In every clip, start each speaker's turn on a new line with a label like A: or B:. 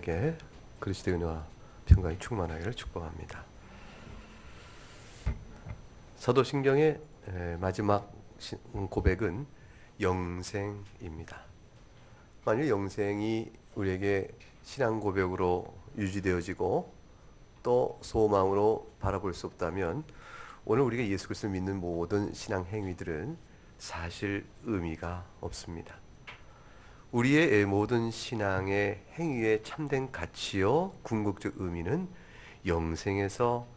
A: 여러분에게 그리스도의 은혜와 평강이 충만하기를 축복합니다. 사도신경의 마지막 고백은 영생입니다. 만일 영생이 우리에게 신앙 고백으로 유지되어지고 또 소망으로 바라볼 수 없다면 오늘 우리가 예수 그리스도를 믿는 모든 신앙 행위들은 사실 의미가 없습니다. 우리의 모든 신앙의 행위의 참된 가치요 궁극적 의미는 영생에서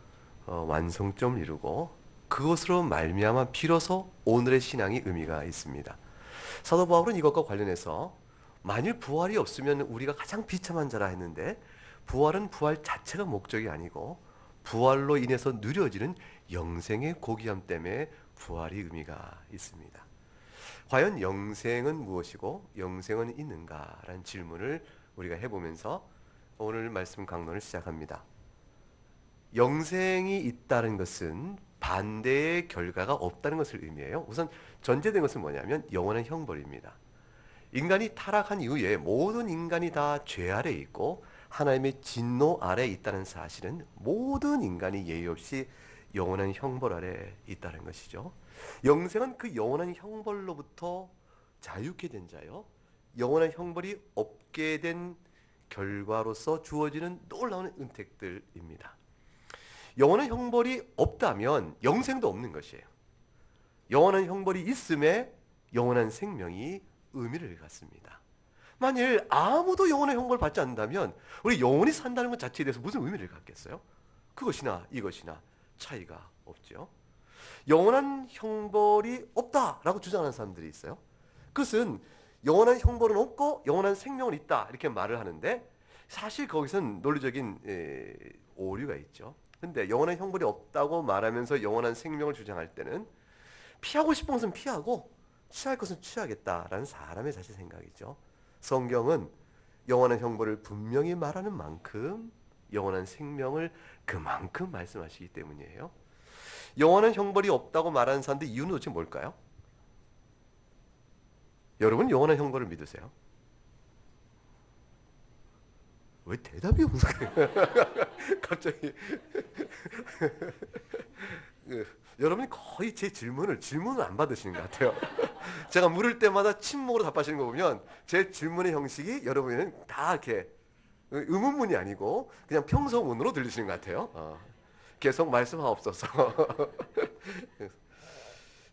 A: 완성점을 이루고 그것으로 말미암아 비로소 오늘의 신앙이 의미가 있습니다. 사도 바울은 이것과 관련해서 만일 부활이 없으면 우리가 가장 비참한 자라 했는데, 부활은 부활 자체가 목적이 아니고 부활로 인해서 누려지는 영생의 고귀함 때문에 부활이 의미가 있습니다. 과연 영생은 무엇이고 영생은 있는가라는 질문을 우리가 해보면서 오늘 말씀 강론을 시작합니다. 영생이 있다는 것은 반대의 결과가 없다는 것을 의미해요. 우선 전제된 것은 뭐냐면 영원한 형벌입니다. 인간이 타락한 이후에 모든 인간이 다 죄 아래 있고 하나님의 진노 아래 있다는 사실은 모든 인간이 예의 없이 영원한 형벌 아래 있다는 것이죠. 영생은 그 영원한 형벌로부터 자유케 된 자요, 영원한 형벌이 없게 된 결과로서 주어지는 놀라운 은택들입니다. 영원한 형벌이 없다면 영생도 없는 것이에요. 영원한 형벌이 있음에 영원한 생명이 의미를 갖습니다. 만일 아무도 영원한 형벌 받지 않는다면 우리 영원히 산다는 것 자체에 대해서 무슨 의미를 갖겠어요? 그것이나 이것이나 차이가 없죠. 영원한 형벌이 없다라고 주장하는 사람들이 있어요. 그것은 영원한 형벌은 없고 영원한 생명은 있다 이렇게 말을 하는데, 사실 거기서는 논리적인 오류가 있죠. 근데 영원한 형벌이 없다고 말하면서 영원한 생명을 주장할 때는 피하고 싶은 것은 피하고 취할 것은 취하겠다라는 사람의 자체 생각이죠. 성경은 영원한 형벌을 분명히 말하는 만큼 영원한 생명을 그만큼 말씀하시기 때문이에요. 영원한 형벌이 없다고 말하는 사람들 이유는 도대체 뭘까요? 여러분 영원한 형벌을 믿으세요? 왜 대답이 없어요? 갑자기 여러분이 거의 제 질문을 안 받으시는 것 같아요. 제가 물을 때마다 침묵으로 답하시는 거 보면 제 질문의 형식이 여러분은 다 이렇게 의문문이 아니고 그냥 평소문으로 들리시는 것 같아요. 계속 말씀하옵소서.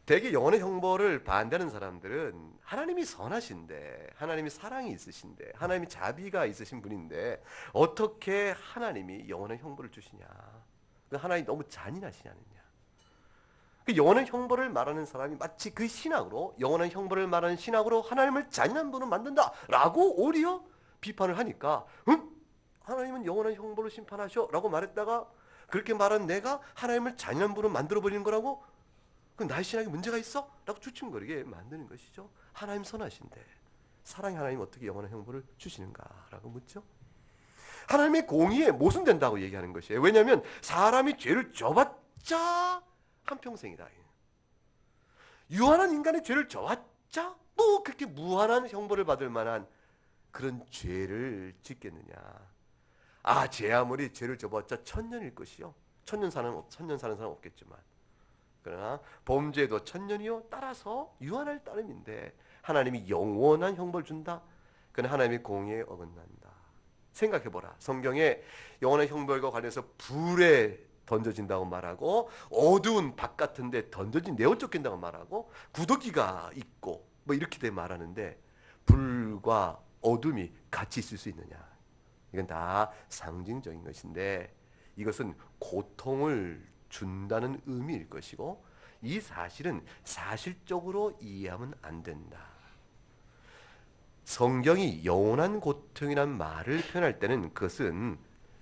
A: 대개 영원의 형벌을 반대하는 사람들은 하나님이 선하신데, 하나님이 사랑이 있으신데, 하나님이 자비가 있으신 분인데 어떻게 하나님이 영원의 형벌을 주시냐, 하나님이 너무 잔인하시냐느냐. 그 영원한 형벌을 말하는 사람이 마치 그 신학으로, 영원한 형벌을 말하는 신학으로 하나님을 잔인한 분으로 만든다라고 오히려 비판을 하니까, 하나님은 영원한 형벌로 심판하셔 라고 말했다가 그렇게 말한 내가 하나님을 잔인한 분으로 만들어버리는 거라고? 그 나의 신학에 문제가 있어? 라고 주춤거리게 만드는 것이죠. 하나님 선하신데 사랑의 하나님 어떻게 영원한 형벌을 주시는가 라고 묻죠. 하나님의 공의에 모순된다고 얘기하는 것이에요. 왜냐하면 사람이 죄를 져봤자 한평생이다. 유한한 인간의 죄를 져봤자 뭐 그렇게 무한한 형벌을 받을 만한 그런 죄를 짓겠느냐. 제 아무리 죄를 져봤자 천년일 것이요, 천년 사는 사람 없겠지만, 그러나 범죄도 천년이요, 따라서 유한할 따름인데 하나님이 영원한 형벌 준다? 그는 하나님의 공의에 어긋난다. 생각해보라. 성경에 영원한 형벌과 관련해서 불에 던져진다고 말하고, 어두운 박 같은 데 던져진 내어 쫓긴다고 말하고, 구더기가 있고 뭐 이렇게 말하는데 불과 어둠이 같이 있을 수 있느냐. 이건 다 상징적인 것인데 이것은 고통을 준다는 의미일 것이고, 이 사실은 사실적으로 이해하면 안 된다. 성경이 영원한 고통이란 말을 표현할 때는 그것은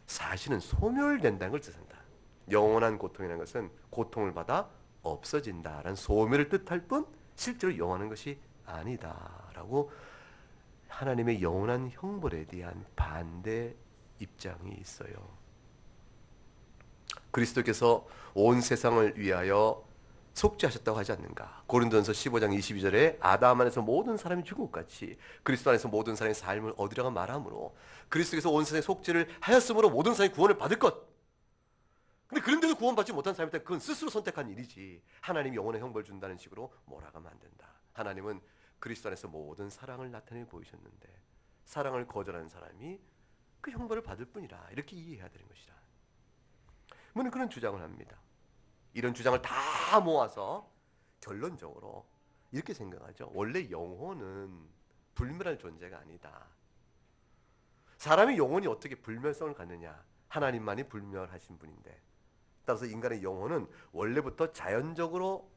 A: 사실은 소멸된다는 걸 뜻한다. 영원한 고통이라는 것은 고통을 받아 없어진다라는 소멸을 뜻할 뿐 실제로 영원한 것이 아니다라고 하나님의 영원한 형벌에 대한 반대 입장이 있어요. 그리스도께서 온 세상을 위하여 속죄하셨다고 하지 않는가? 고린도전서 15장 22절에 아담 안에서 모든 사람이 죽은 것 같이 그리스도 안에서 모든 사람의 삶을 얻으려고 말하므로 그리스도께서 온 세상에 속죄를 하였으므로 모든 사람이 구원을 받을 것. 근데 그런데도 구원받지 못한 사람이 있다면 그건 스스로 선택한 일이지. 하나님이 영원의 형벌 준다는 식으로 몰아가면 안 된다. 하나님은 그리스도 안에서 모든 사랑을 나타내 보이셨는데 사랑을 거절하는 사람이 그 형벌을 받을 뿐이라. 이렇게 이해해야 되는 것이라. 우리는 그런 주장을 합니다. 이런 주장을 다 모아서 결론적으로 이렇게 생각하죠. 원래 영혼은 불멸할 존재가 아니다. 사람의 영혼이 어떻게 불멸성을 갖느냐? 하나님만이 불멸하신 분인데, 따라서 인간의 영혼은 원래부터 자연적으로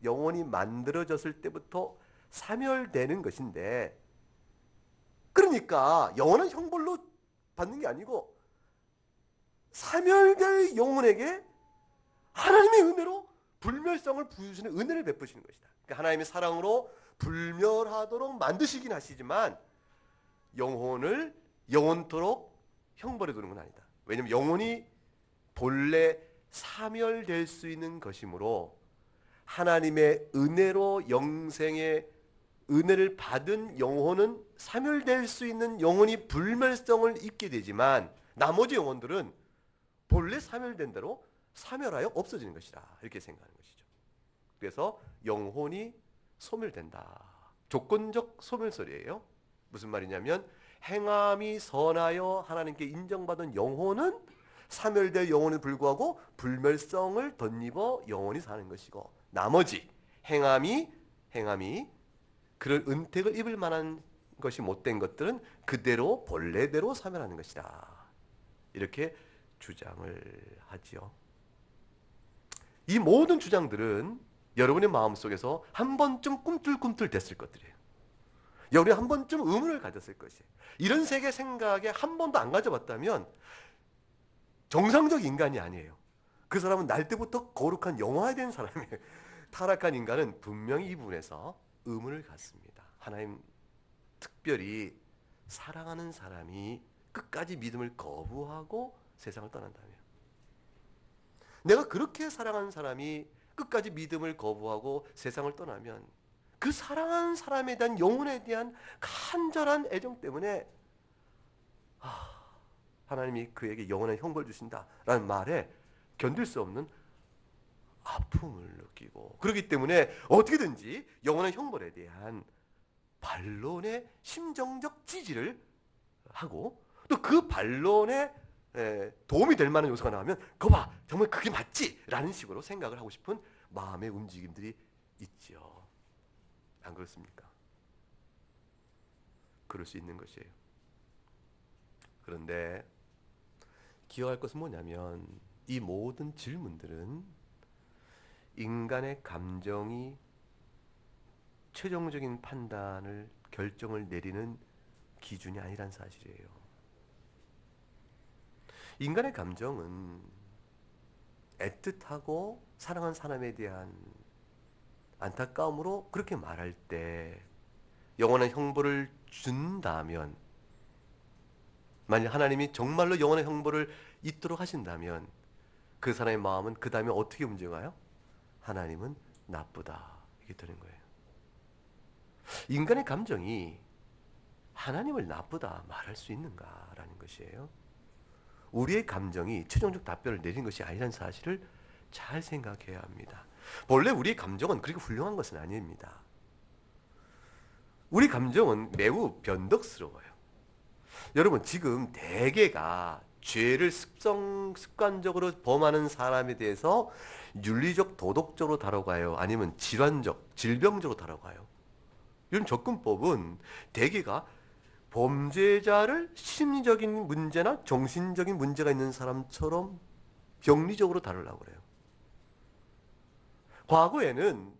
A: 영혼이 만들어졌을 때부터 사멸되는 것인데, 그러니까 영혼은 형벌로 받는 게 아니고 사멸될 영혼에게 하나님의 은혜로 불멸성을 부여주시는 은혜를 베푸시는 것이다. 그러니까 하나님의 사랑으로 불멸하도록 만드시긴 하시지만 영혼을 영원토록 형벌에 두는 건 아니다. 왜냐하면 영혼이 본래 사멸될 수 있는 것이므로 하나님의 은혜로 영생의 은혜를 받은 영혼은 사멸될 수 있는 영혼이 불멸성을 입게 되지만 나머지 영혼들은 본래 사멸된 대로 사멸하여 없어지는 것이다. 이렇게 생각하는 것이죠. 그래서 영혼이 소멸된다. 조건적 소멸설이에요. 무슨 말이냐면 행함이 선하여 하나님께 인정받은 영혼은 사멸될 영혼에 불구하고 불멸성을 덧입어 영원히 사는 것이고 나머지 행함이 그런 은택을 입을 만한 것이 못된 것들은 그대로 본래대로 사멸하는 것이다. 이렇게 주장을 하지요. 이 모든 주장들은 여러분의 마음속에서 한 번쯤 꿈틀꿈틀 됐을 것들이에요. 여러분이 한 번쯤 의문을 가졌을 것이에요. 이런 세계 생각에 한 번도 안 가져봤다면 정상적 인간이 아니에요. 그 사람은 날 때부터 거룩한 영화된 사람이에요. 타락한 인간은 분명히 이 부분에서 의문을 갖습니다. 하나님 특별히 사랑하는 사람이 끝까지 믿음을 거부하고 세상을 떠난다면, 내가 그렇게 사랑하는 사람이 끝까지 믿음을 거부하고 세상을 떠나면 그 사랑하는 사람에 대한 영혼에 대한 간절한 애정 때문에 하나님이 그에게 영원한 형벌 주신다라는 말에 견딜 수 없는 아픔을 느끼고, 그렇기 때문에 어떻게든지 영원한 형벌에 대한 반론의 심정적 지지를 하고 또 그 반론에 도움이 될 만한 요소가 나오면 거봐 정말 그게 맞지? 라는 식으로 생각을 하고 싶은 마음의 움직임들이 있죠. 안 그렇습니까? 그럴 수 있는 것이에요. 그런데 기억할 것은 뭐냐면 이 모든 질문들은 인간의 감정이 최종적인 판단을 결정을 내리는 기준이 아니란 사실이에요. 인간의 감정은 애틋하고 사랑하는 사람에 대한 안타까움으로 그렇게 말할 때 영원한 형벌을 준다면, 만약 하나님이 정말로 영원한 형벌을 있도록 하신다면 그 사람의 마음은 그 다음에 어떻게 움직여요? 하나님은 나쁘다, 이게 되는 거예요. 인간의 감정이 하나님을 나쁘다 말할 수 있는가라는 것이에요. 우리의 감정이 최종적 답변을 내린 것이 아니라는 사실을 잘 생각해야 합니다. 본래 우리의 감정은 그렇게 훌륭한 것은 아닙니다. 우리 감정은 매우 변덕스러워요. 여러분 지금 대개가 죄를 습관적으로 범하는 사람에 대해서 윤리적, 도덕적으로 다뤄가요? 아니면 질환적, 질병적으로 다뤄가요? 이런 접근법은 대개가 범죄자를 심리적인 문제나 정신적인 문제가 있는 사람처럼 병리적으로 다루려고 그래요. 과거에는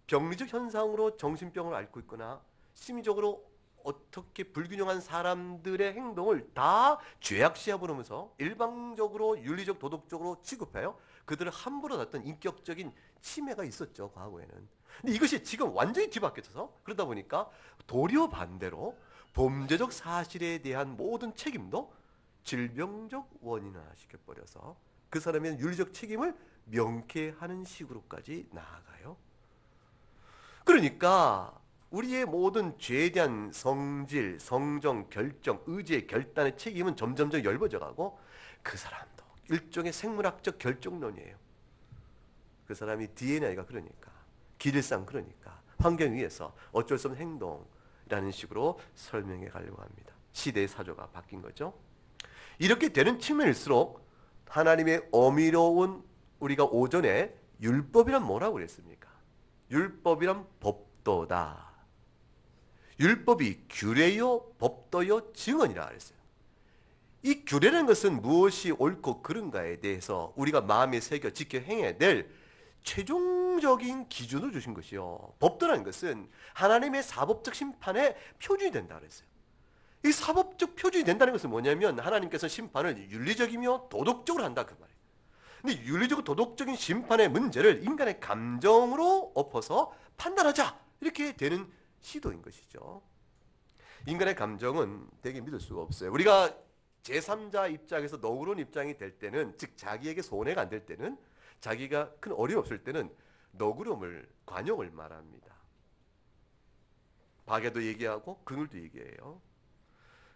A: 병리적 현상으로 정신병을 앓고 있거나 심리적으로 어떻게 불균형한 사람들의 행동을 다 죄악시야 부르면서 일방적으로 윤리적, 도덕적으로 취급해요. 그들을 함부로 다뤘던 인격적인 침해가 있었죠, 과거에는. 근데 이것이 지금 완전히 뒤바뀌어서 그러다 보니까 도리어 반대로 범죄적 사실에 대한 모든 책임도 질병적 원인화 시켜버려서 그 사람의 윤리적 책임을 명쾌하는 식으로까지 나아가요. 그러니까 우리의 모든 죄에 대한 성질, 성정, 결정, 의지의 결단의 책임은 점점점 엷어져 가고 그 사람도 일종의 생물학적 결정론이에요. 그 사람이 DNA가 그러니까, 기질상 그러니까, 환경 위에서 어쩔 수 없는 행동이라는 식으로 설명해 가려고 합니다. 시대의 사조가 바뀐 거죠. 이렇게 되는 측면일수록 하나님의 어미로운 우리가 오전에 율법이란 뭐라고 그랬습니까? 율법이란 법도다. 율법이 규례요 법도요 증언이라 그랬어요. 이 규례라는 것은 무엇이 옳고 그른가에 대해서 우리가 마음에 새겨 지켜 행해야 될 최종적인 기준을 주신 것이요. 법도라는 것은 하나님의 사법적 심판의 표준이 된다 그랬어요. 이 사법적 표준이 된다는 것은 뭐냐면 하나님께서 심판을 윤리적이며 도덕적으로 한다 그 말이에요. 근데 윤리적 도덕적인 심판의 문제를 인간의 감정으로 엎어서 판단하자 이렇게 되는 시도인 것이죠. 인간의 감정은 되게 믿을 수가 없어요. 우리가 제3자 입장에서 너그러운 입장이 될 때는, 즉 자기에게 손해가 안 될 때는, 자기가 큰 어려움이 없을 때는 너그러움을, 관용을 말합니다. 박애도 얘기하고 긍휼도 얘기해요.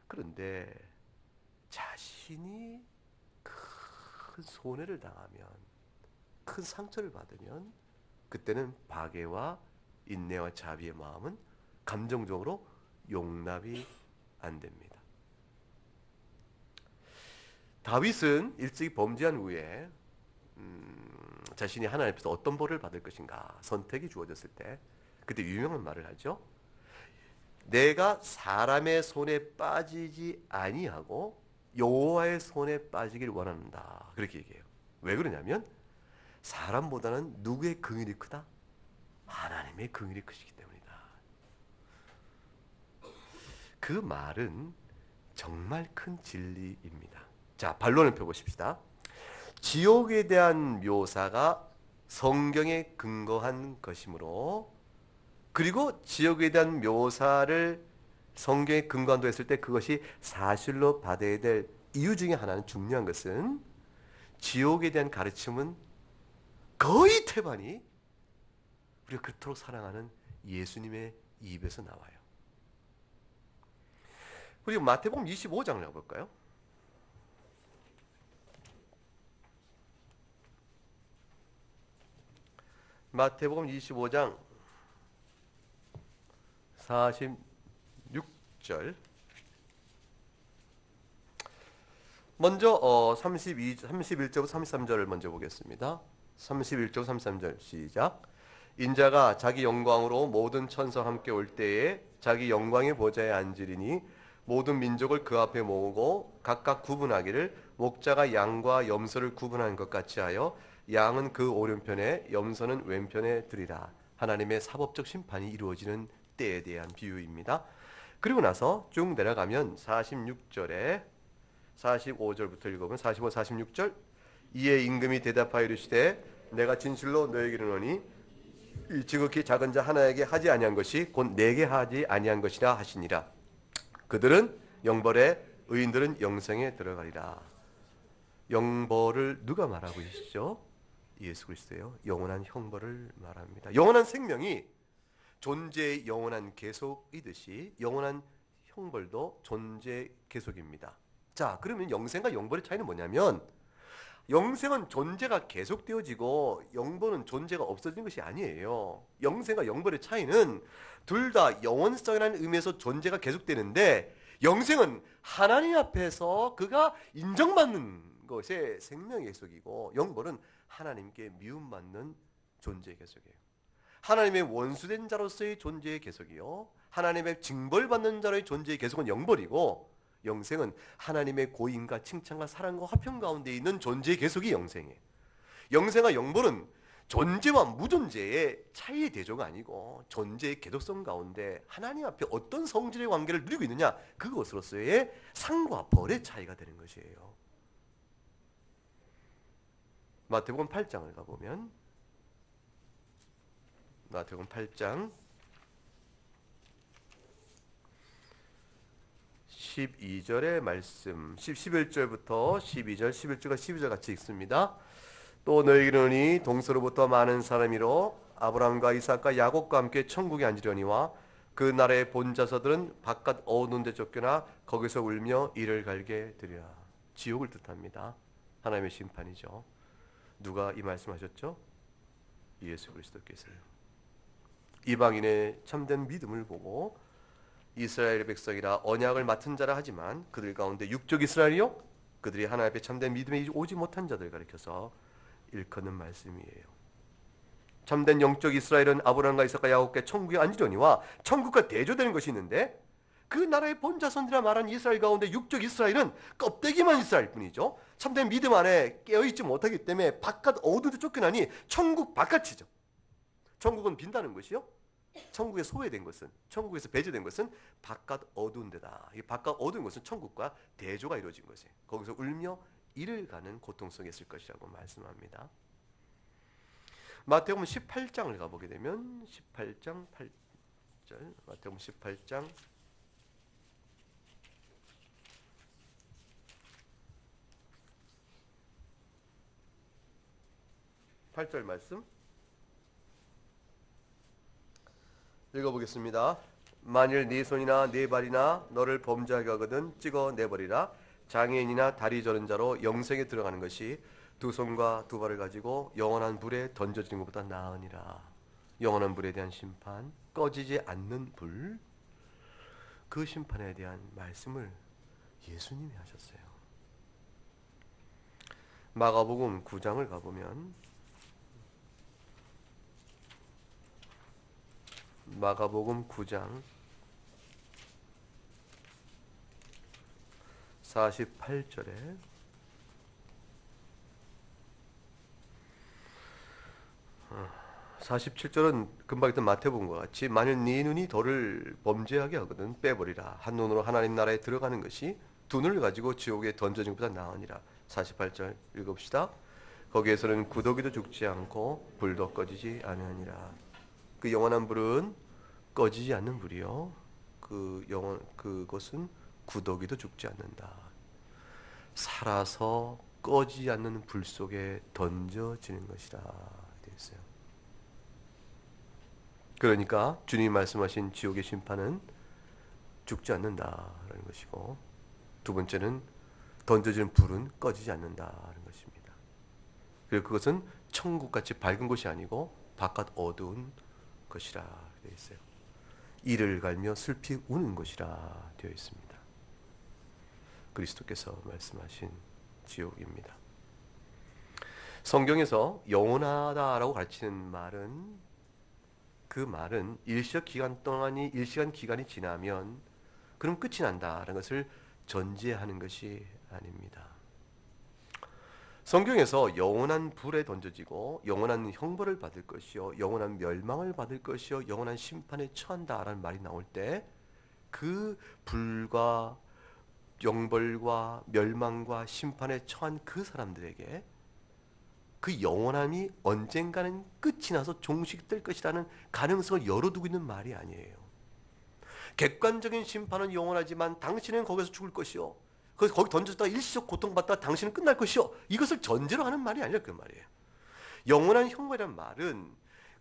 A: 그런데 자신이 큰 손해를 당하면, 큰 상처를 받으면 그때는 박애와 인내와 자비의 마음은 감정적으로 용납이 안 됩니다. 다윗은 일찍이 범죄한 후에 자신이 하나님 앞에서 어떤 벌을 받을 것인가 선택이 주어졌을 때 그때 유명한 말을 하죠. 내가 사람의 손에 빠지지 아니하고 여호와의 손에 빠지길 원한다. 그렇게 얘기해요. 왜 그러냐면 사람보다는 누구의 긍휼이 크다? 하나님의 긍휼이 크시기 때문이다. 그 말은 정말 큰 진리입니다. 자, 반론을 펴보십시다. 지옥에 대한 묘사가 성경에 근거한 것이므로, 그리고 지옥에 대한 묘사를 성경에 근거한다고 했을 때 그것이 사실로 받아야 될 이유 중에 하나는, 중요한 것은 지옥에 대한 가르침은 거의 태반이 우리가 그토록 사랑하는 예수님의 입에서 나와요. 그리고 마태복음 25장을 볼까요? 마태복음 25장 46절. 먼저 31절부터 33절을 먼저 보겠습니다. 31절 33절 시작. 인자가 자기 영광으로 모든 천사와 함께 올 때에 자기 영광의 보좌에 앉으리니 모든 민족을 그 앞에 모으고 각각 구분하기를 목자가 양과 염소를 구분하는 것 같이 하여 양은 그 오른편에 염소는 왼편에 두리라. 하나님의 사법적 심판이 이루어지는 때에 대한 비유입니다. 그리고 나서 쭉 내려가면 46절에 45절부터 읽어보면 45, 46절. 이에 임금이 대답하여 이르시되 내가 진실로 너에게 이르노니 이 지극히 작은 자 하나에게 하지 아니한 것이 곧 내게 하지 아니한 것이라 하시니라. 그들은 영벌에 의인들은 영생에 들어가리라. 영벌을 누가 말하고 계시죠? 예수 그리스도예요. 영원한 형벌을 말합니다. 영원한 생명이 존재의 영원한 계속이듯이 영원한 형벌도 존재 계속입니다. 자, 그러면 영생과 영벌의 차이는 뭐냐면, 영생은 존재가 계속되어지고 영벌은 존재가 없어지는 것이 아니에요. 영생과 영벌의 차이는 둘 다 영원성이라는 의미에서 존재가 계속되는데, 영생은 하나님 앞에서 그가 인정받는 것의 생명의 계속이고, 영벌은 하나님께 미움받는 존재의 계속이에요. 하나님의 원수된 자로서의 존재의 계속이요, 하나님의 징벌받는 자로의 존재의 계속은 영벌이고, 영생은 하나님의 고인과 칭찬과 사랑과 화평 가운데 있는 존재의 계속이 영생이에요. 영생과 영벌은 존재와 무존재의 차이의 대조가 아니고 존재의 계속성 가운데 하나님 앞에 어떤 성질의 관계를 누리고 있느냐, 그것으로서의 상과 벌의 차이가 되는 것이에요. 마태복음 8장을 가보면, 마태복음 8장 12절의 말씀 11절부터 12절 11절과 12절 같이 읽습니다. 또 너희는 동서로부터 많은 사람이로 아브라함과 이삭과 야곱과 함께 천국에 앉으려니와 그 나라의 본자서들은 바깥 어두운 데 쫓겨나 거기서 울며 이를 갈게 되리라. 지옥을 뜻합니다. 하나님의 심판이죠. 누가 이 말씀하셨죠? 예수 그리스도께서요. 이방인의 참된 믿음을 보고 이스라엘의 백성이라 언약을 맡은 자라 하지만 그들 가운데 육적 이스라엘이요 그들이 하나님 앞에 참된 믿음에 오지 못한 자들 가리켜서 일컫는 말씀이에요. 참된 영적 이스라엘은 아브라함과 이삭과 야곱께 천국에 앉으려니와 천국과 대조되는 것이 있는데 그 나라의 본자손이라 말한 이스라엘 가운데 육적 이스라엘은 껍데기만 이스라엘 뿐이죠. 참된 믿음 안에 깨어있지 못하기 때문에 바깥 어두운 데 쫓겨나니 천국 바깥이죠. 천국은 빈다는 것이요. 천국에 소외된 것은, 천국에서 배제된 것은 바깥 어두운 데다. 이 바깥 어두운 것은 천국과 대조가 이루어진 것이에요. 거기서 울며 이를 가는 고통 속에 있을 것이라고 말씀합니다. 마태복음 18장을 가보게 되면 18장 8절 마태복음 18장 8절 말씀 읽어보겠습니다. 만일 네 손이나 네 발이나 너를 범죄하게 하거든 찍어 내버리라. 장애인이나 다리 저는 자로 영생에 들어가는 것이 두 손과 두 발을 가지고 영원한 불에 던져지는 것보다 나으니라. 영원한 불에 대한 심판, 꺼지지 않는 불, 그 심판에 대한 말씀을 예수님이 하셨어요. 마가복음 9장을 가보면 마가복음 9장 48절에 47절은 금방 했던 마태복음과 같이 만일 네 눈이 너를 범죄하게 하거든 빼버리라. 한 눈으로 하나님 나라에 들어가는 것이 두 눈을 가지고 지옥에 던져진 것보다 나으니라. 48절 읽읍시다. 거기에서는 구더기도 죽지 않고 불도 꺼지지 아니하니라. 그 영원한 불은 꺼지지 않는 불이요. 그것은 구더기도 죽지 않는다. 살아서 꺼지지 않는 불 속에 던져지는 것이라 되어 있어요. 그러니까 주님이 말씀하신 지옥의 심판은 죽지 않는다라는 것이고, 두 번째는 던져지는 불은 꺼지지 않는다는 것입니다. 그리고 그것은 천국같이 밝은 곳이 아니고 바깥 어두운 것이라 되어 있어요. 이를 갈며 슬피 우는 것이라 되어 있습니다. 그리스도께서 말씀하신 지옥입니다. 성경에서 영원하다라고 가르치는 말은, 그 말은 일시적 기간이 지나면 그럼 끝이 난다라는 것을 전제하는 것이 아닙니다. 성경에서 영원한 불에 던져지고 영원한 형벌을 받을 것이요 영원한 멸망을 받을 것이요 영원한 심판에 처한다라는 말이 나올 때 그 불과 영벌과 멸망과 심판에 처한 그 사람들에게 그 영원함이 언젠가는 끝이 나서 종식될 것이라는 가능성을 열어두고 있는 말이 아니에요. 객관적인 심판은 영원하지만 당신은 거기서 죽을 것이요, 그래서 거기 던졌다가 일시적 고통받다가 당신은 끝날 것이요, 이것을 전제로 하는 말이 아니라 그 말이에요. 영원한 형벌이란 말은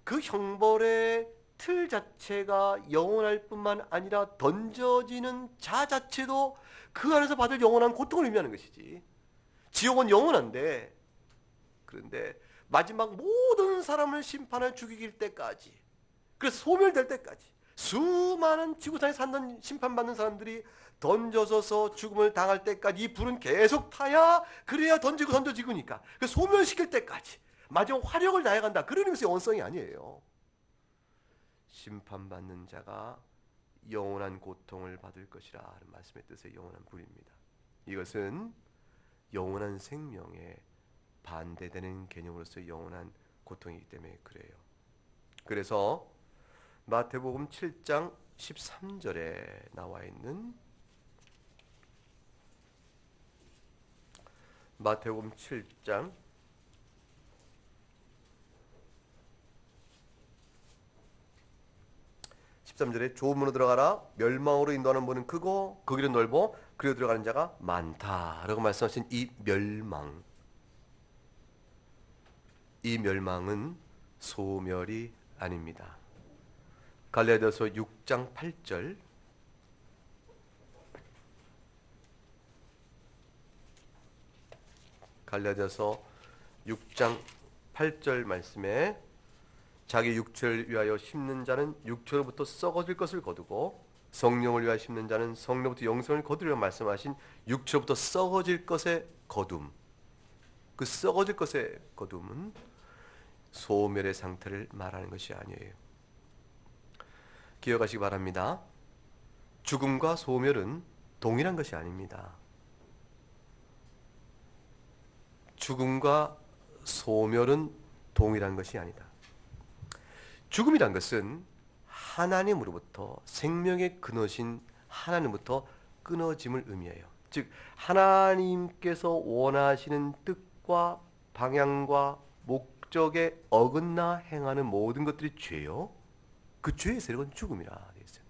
A: 그 형벌의 틀 자체가 영원할 뿐만 아니라 던져지는 자 자체도 그 안에서 받을 영원한 고통을 의미하는 것이지. 지옥은 영원한데, 그런데 마지막 모든 사람을 심판해 죽이길 때까지, 그래서 소멸될 때까지 수많은 지구상에 사는 심판받는 사람들이 던져져서 죽음을 당할 때까지 이 불은 계속 타야, 그래야 던져지고니까 소멸시킬 때까지 마지막 화력을 다해간다. 그런 의미에서 영원성이 아니에요. 심판받는 자가 영원한 고통을 받을 것이라 하는 말씀의 뜻의 영원한 불입니다. 이것은 영원한 생명에 반대되는 개념으로서 영원한 고통이기 때문에 그래요. 그래서 마태복음 7장 13절에 나와 있는 마태복음 7장 13절에 좁은 문으로 들어가라. 멸망으로 인도하는 문은 크고 그 길은 넓어 그리고 들어가는 자가 많다 라고 말씀하신 이 멸망은 소멸이 아닙니다. 갈라디아서 6장 8절, 갈라디아서 6장 8절 말씀에 자기 육체를 위하여 심는 자는 육체로부터 썩어질 것을 거두고 성령을 위하여 심는 자는 성령부터 영생을 거두리라 말씀하신 육체로부터 썩어질 것의 거둠, 그 썩어질 것의 거둠은 소멸의 상태를 말하는 것이 아니에요. 기억하시기 바랍니다. 죽음과 소멸은 동일한 것이 아닙니다. 죽음과 소멸은 동일한 것이 아니다. 죽음이란 것은 하나님으로부터, 생명의 근원이신 하나님부터 끊어짐을 의미해요. 즉 하나님께서 원하시는 뜻과 방향과 목적에 어긋나 행하는 모든 것들이 죄요. 그 죄의 세력은 죽음이라 되어 있어요.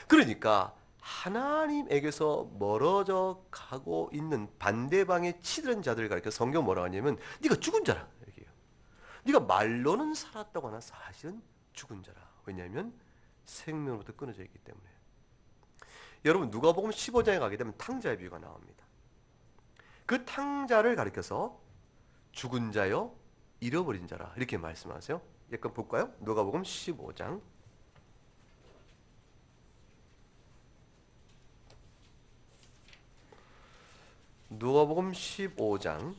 A: 그러니까 하나님에게서 멀어져 가고 있는 반대방에 치드는 자들을 가리켜 성경 뭐라고 하냐면 네가 죽은 자라 얘기해요. 네가 말로는 살았다고 하나 사실은 죽은 자라. 왜냐하면 생명으로부터 끊어져 있기 때문에. 여러분 누가복음 15장에 가게 되면 탕자의 비유가 나옵니다. 그 탕자를 가리켜서 죽은 자요 잃어버린 자라 이렇게 말씀하세요. 약간 볼까요? 누가복음 15장 누가복음 15장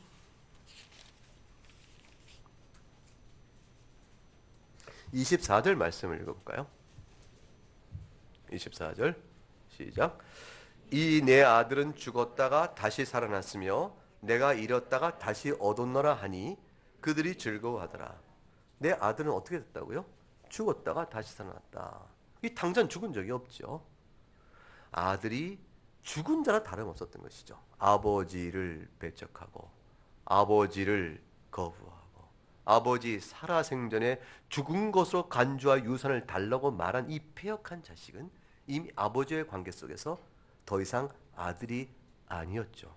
A: 24절 말씀을 읽어볼까요? 24절 시작. 이 내 아들은 죽었다가 다시 살아났으며 내가 잃었다가 다시 얻었노라 하니 그들이 즐거워하더라. 내 아들은 어떻게 됐다고요? 죽었다가 다시 살아났다. 이 당장 죽은 적이 없죠. 아들이 죽은 자라 다름없었던 것이죠. 아버지를 배척하고 아버지를 거부하고 아버지 살아생전에 죽은 것으로 간주와 유산을 달라고 말한 이 패역한 자식은 이미 아버지의 관계 속에서 더 이상 아들이 아니었죠.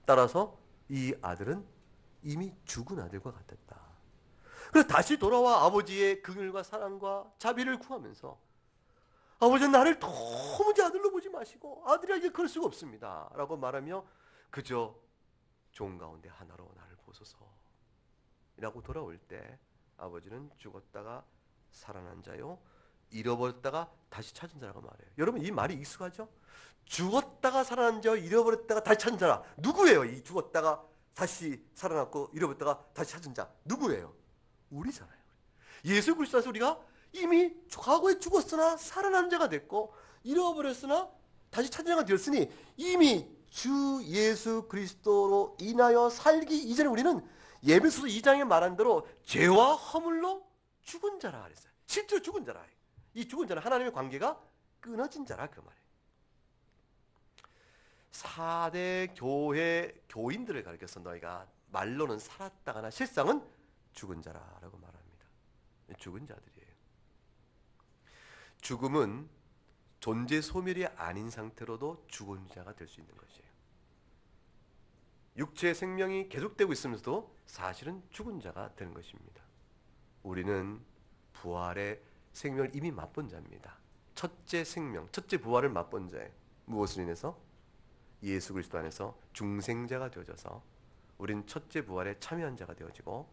A: 따라서 이 아들은 이미 죽은 아들과 같았다. 그래서 다시 돌아와 아버지의 긍휼과 사랑과 자비를 구하면서 아버지는 나를 도무지 아들로 보지 마시고 아들에게 그럴 수가 없습니다 라고 말하며 그저 종 가운데 하나로 나를 보소서 라고 돌아올 때 아버지는 죽었다가 살아난 자요 잃어버렸다가 다시 찾은 자라고 말해요. 여러분 이 말이 익숙하죠? 죽었다가 살아난 자 잃어버렸다가 다시 찾은 자라. 누구예요? 이 죽었다가 다시 살아났고 잃어버렸다가 다시 찾은 자 누구예요? 우리잖아요. 예수 그리스도 안에서 우리가 이미 과거에 죽었으나 살아난 자가 됐고 잃어버렸으나 다시 찾은 자가 되었으니 이미 주 예수 그리스도로 인하여 살기 이전에 우리는 예배소서 2장에 말한 대로 죄와 허물로 죽은 자라 그랬어요. 실제로 죽은 자라. 이 죽은 자는 하나님의 관계가 끊어진 자라 그 말이에요. 4대 교회 교인들을 가리켜서 너희가 말로는 살았다거나 실상은 죽은 자라라고 말합니다. 죽은 자들이에요. 죽음은 존재 소멸이 아닌 상태로도 죽은 자가 될 수 있는 것이에요. 육체의 생명이 계속되고 있으면서도 사실은 죽은 자가 되는 것입니다. 우리는 부활의 생명을 이미 맛본 자입니다. 첫째 생명, 첫째 부활을 맛본 자예요. 무엇을 인해서? 예수 그리스도 안에서 중생자가 되어져서 우리는 첫째 부활에 참여한 자가 되어지고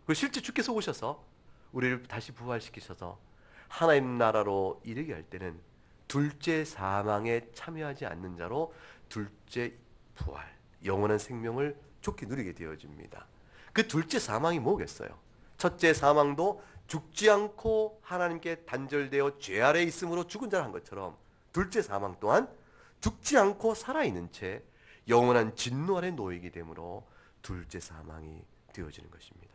A: 그리고 실제 주께서 오셔서 우리를 다시 부활시키셔서 하나님 나라로 이르게 할 때는 둘째 사망에 참여하지 않는 자로 둘째 부활, 영원한 생명을 좋게 누리게 되어집니다. 그 둘째 사망이 뭐겠어요? 첫째 사망도 죽지 않고 하나님께 단절되어 죄 아래에 있음으로 죽은 자를 한 것처럼 둘째 사망 또한 죽지 않고 살아있는 채 영원한 진노 아래 놓이게 되므로 둘째 사망이 되어지는 것입니다.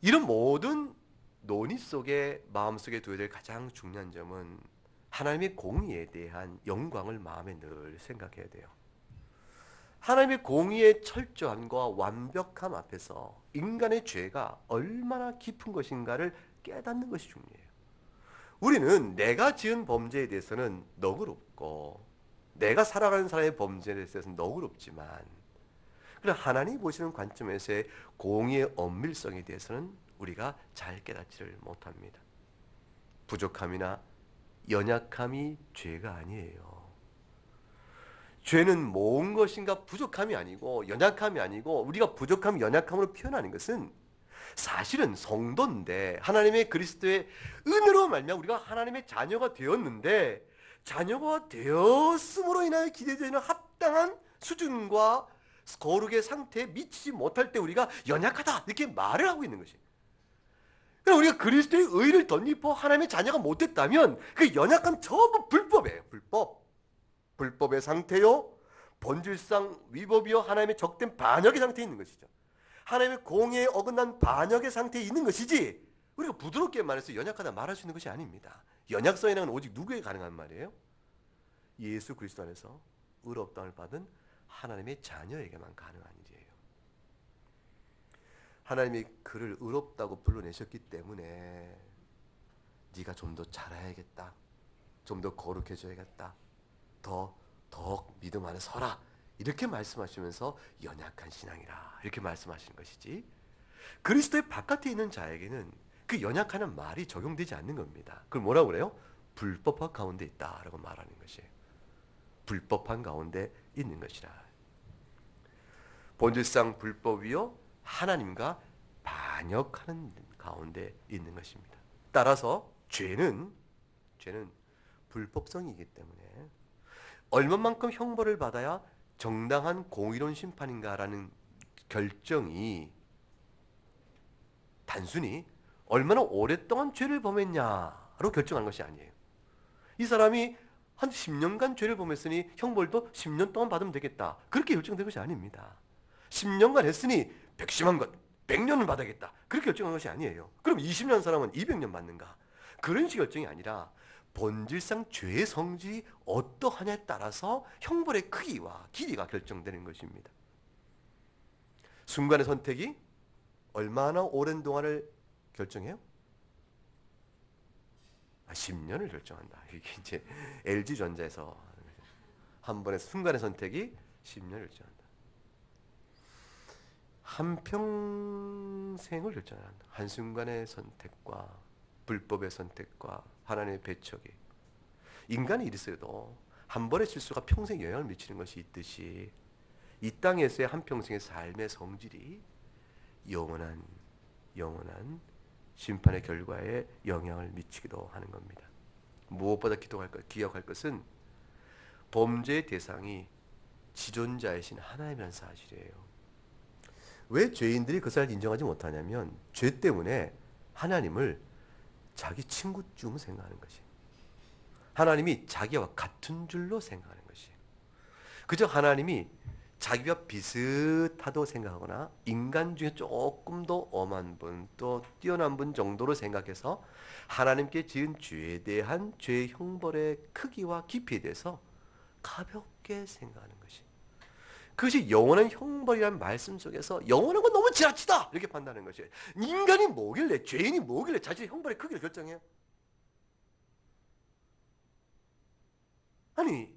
A: 이런 모든 논의 속에 마음속에 두어야 될 가장 중요한 점은 하나님의 공의에 대한 영광을 마음에 늘 생각해야 돼요. 하나님의 공의의 철저함과 완벽함 앞에서 인간의 죄가 얼마나 깊은 것인가를 깨닫는 것이 중요해요. 우리는 내가 지은 범죄에 대해서는 너그럽고 내가 살아가는 사람의 범죄에 대해서는 너그럽지만 그러나 하나님이 보시는 관점에서의 공의의 엄밀성에 대해서는 우리가 잘 깨닫지를 못합니다. 부족함이나 연약함이 죄가 아니에요. 죄는 모은 것인가 부족함이 아니고 연약함이 아니고 우리가 부족함, 연약함으로 표현하는 것은 사실은 성도인데 하나님의 그리스도의 은혜로 말미암아 우리가 하나님의 자녀가 되었는데 자녀가 되었음으로 인하여 기대되는 합당한 수준과 거룩의 상태에 미치지 못할 때 우리가 연약하다 이렇게 말을 하고 있는 것이. 그럼 우리가 그리스도의 의를 덧입어 하나님의 자녀가 못됐다면 그 연약함 전부 불법이에요. 불법의 상태요, 본질상 위법이요, 하나님의 적된 반역의 상태에 있는 것이죠. 하나님의 공의에 어긋난 반역의 상태에 있는 것이지 우리가 부드럽게 말해서 연약하다 말할 수 있는 것이 아닙니다. 연약성이라는 건 오직 누구에게 가능한 말이에요? 예수 그리스도 안에서 의롭다함을 받은 하나님의 자녀에게만 가능한 일이에요. 하나님이 그를 의롭다고 불러내셨기 때문에 네가 좀 더 잘해야겠다, 좀 더 거룩해져야겠다, 더 믿음 안에 서라 이렇게 말씀하시면서 연약한 신앙이라 이렇게 말씀하시는 것이지 그리스도의 바깥에 있는 자에게는 그 연약하는 말이 적용되지 않는 겁니다. 그걸 뭐라고 그래요? 불법한 가운데 있다라고 말하는 것이에요. 불법한 가운데 있는 것이라. 본질상 불법이요 하나님과 반역하는 가운데 있는 것입니다. 따라서 죄는 불법성이기 때문에 얼마만큼 형벌을 받아야 정당한 공의로운 심판인가라는 결정이 단순히 얼마나 오랫동안 죄를 범했냐로 결정한 것이 아니에요. 이 사람이 한 10년간 죄를 범했으니 형벌도 10년 동안 받으면 되겠다, 그렇게 결정된 것이 아닙니다. 10년간 했으니 110만 것, 100년을 받아야겠다, 그렇게 결정한 것이 아니에요. 그럼 20년 사람은 200년 받는가? 그런 식 결정이 아니라 본질상 죄의 성질이 어떠하냐에 따라서 형벌의 크기와 길이가 결정되는 것입니다. 순간의 선택이 얼마나 오랜 동안을 결정해요? 10년을 결정한다. 이게 이제 LG전자에서 한 번의 순간의 선택이 10년을 결정한다. 한평생을 결정한다. 한순간의 선택과 불법의 선택과 하나님의 배척이. 인간이 이랬어도 한 번의 실수가 평생 영향을 미치는 것이 있듯이 이 땅에서의 한평생의 삶의 성질이 영원한 심판의 결과에 영향을 미치기도 하는 겁니다. 무엇보다 기억할 것은 범죄의 대상이 지존자이신 하나님이라는 사실이에요. 왜 죄인들이 그것을 인정하지 못하냐면 죄 때문에 하나님을 자기 친구쯤 생각하는 것이, 하나님이 자기와 같은 줄로 생각하는 것이, 그저 하나님이 자기와 비슷하다고 생각하거나 인간 중에 조금 더 엄한 분, 또 뛰어난 분 정도로 생각해서 하나님께 지은 죄에 대한 죄의 형벌의 크기와 깊이에 대해서 가볍게 생각하는 것이, 그것이 영원한 형벌이라는 말씀 속에서 영원한 건 너무 지나치다 이렇게 판단하는 것이에요. 인간이 뭐길래, 죄인이 뭐길래 자신의 형벌의 크기를 결정해요? 아니,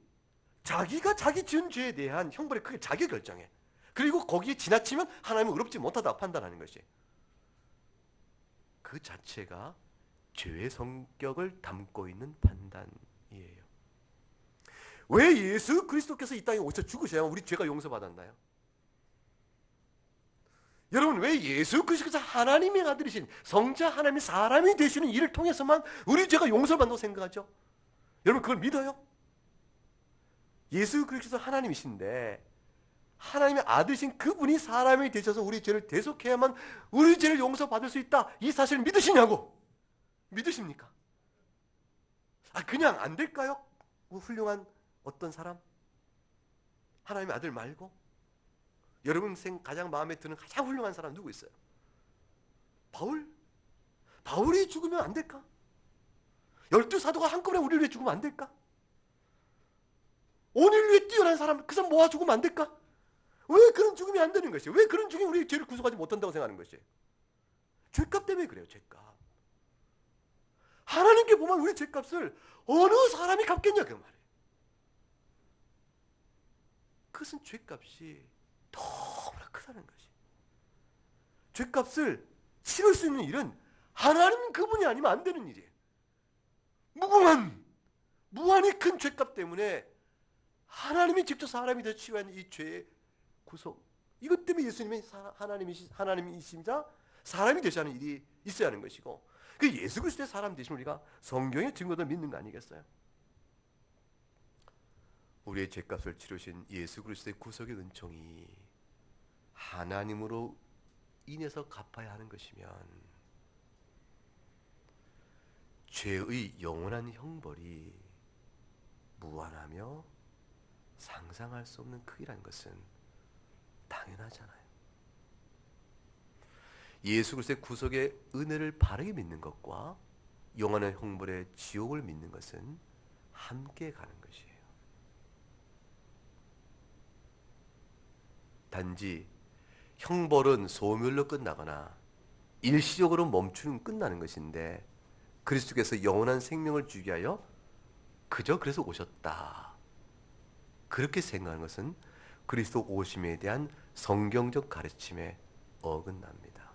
A: 자기가 자기 지은 죄에 대한 형벌의 크기를 자기가 결정해. 그리고 거기에 지나치면 하나님은 의롭지 못하다 판단하는 것이, 그 자체가 죄의 성격을 담고 있는 판단이에요. 왜 예수 그리스도께서 이 땅에 오셔서 죽으셔야만 우리 죄가 용서받았나요? 여러분, 왜 예수 그리스도께서 하나님의 아들이신 성자 하나님의 사람이 되시는 일을 통해서만 우리 죄가 용서받는다고 생각하죠? 여러분, 그걸 믿어요? 예수 그리스도 하나님이신데 하나님의 아들이신 그분이 사람이 되셔서 우리 죄를 대속해야만 우리 죄를 용서받을 수 있다, 이 사실을 믿으시냐고? 믿으십니까? 그냥 안 될까요? 훌륭한 어떤 사람? 하나님의 아들 말고? 여러분 가장 마음에 드는 가장 훌륭한 사람 누구 있어요? 바울이 죽으면 안 될까? 12사도가 한꺼번에 우리를 위해 죽으면 안 될까? 오늘 위해 뛰어난 사람, 그 사람 모아 죽으면 안 될까? 왜 그런 죽음이 안 되는 것이에요? 왜 그런 죽음이 우리의 죄를 구속하지 못한다고 생각하는 것이에요? 죄값 때문에 그래요. 죄값. 하나님께 보면 우리 죄값을 어느 사람이 갚겠냐 그 말이에요. 그것은 죄값이 너무나 크다는 것이. 죄값을 치를 수 있는 일은 하나님 그분이 아니면 안 되는 일이에요. 무한히 큰 죄값 때문에 하나님이 직접 사람이 되어 치유한 이 죄의 구속, 이것 때문에 예수님이 하나님이시자 사람이 되셔야 하는 일이 있어야 하는 것이고, 그 예수 그리스도의 사람 되신 우리가 성경의 증거도 믿는 거 아니겠어요? 우리의 죄값을 치르신 예수 그리스도의 구속의 은총이 하나님으로 인해서 갚아야 하는 것이면 죄의 영원한 형벌이 무한하며 상상할 수 없는 크기라는 것은 당연하잖아요. 예수 그리스도의 구속의 은혜를 바르게 믿는 것과 영원한 형벌의 지옥을 믿는 것은 함께 가는 것이에요. 단지 형벌은 소멸로 끝나거나 일시적으로 멈추는 끝나는 것인데, 그리스도께서 영원한 생명을 주기 위하여 그저 그래서 오셨다, 그렇게 생각하는 것은 그리스도 오심에 대한 성경적 가르침에 어긋납니다.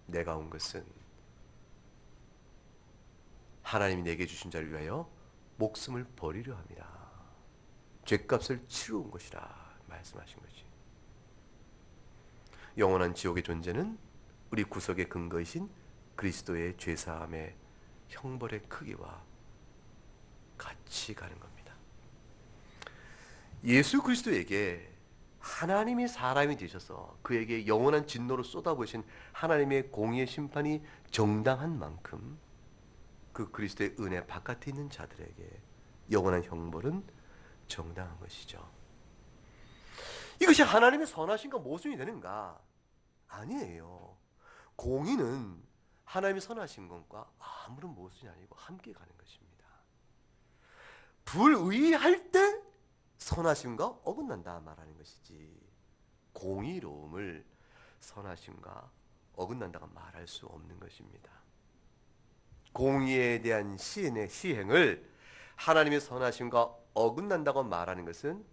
A: 내가 온 것은 하나님이 내게 주신 자를 위하여 목숨을 버리려 함이라, 죄값을 치루온 것이라 말씀하신 거지. 영원한 지옥의 존재는 우리 구속의 근거이신 그리스도의 죄사함의 형벌의 크기와 같이 가는 겁니다. 예수 그리스도에게 하나님이 사람이 되셔서 그에게 영원한 진노로 쏟아부으신 하나님의 공의의 심판이 정당한 만큼, 그 그리스도의 은혜 바깥에 있는 자들에게 영원한 형벌은 정당한 것이죠. 이것이 하나님의 선하심과 모순이 되는가? 아니에요. 공의는 하나님의 선하신 것과 아무런 모순이 아니고 함께 가는 것입니다. 불의할 때 선하심과 어긋난다 말하는 것이지, 공의로움을 선하심과 어긋난다고 말할 수 없는 것입니다. 공의에 대한 시행을 하나님의 선하심과 어긋난다고 말하는 것은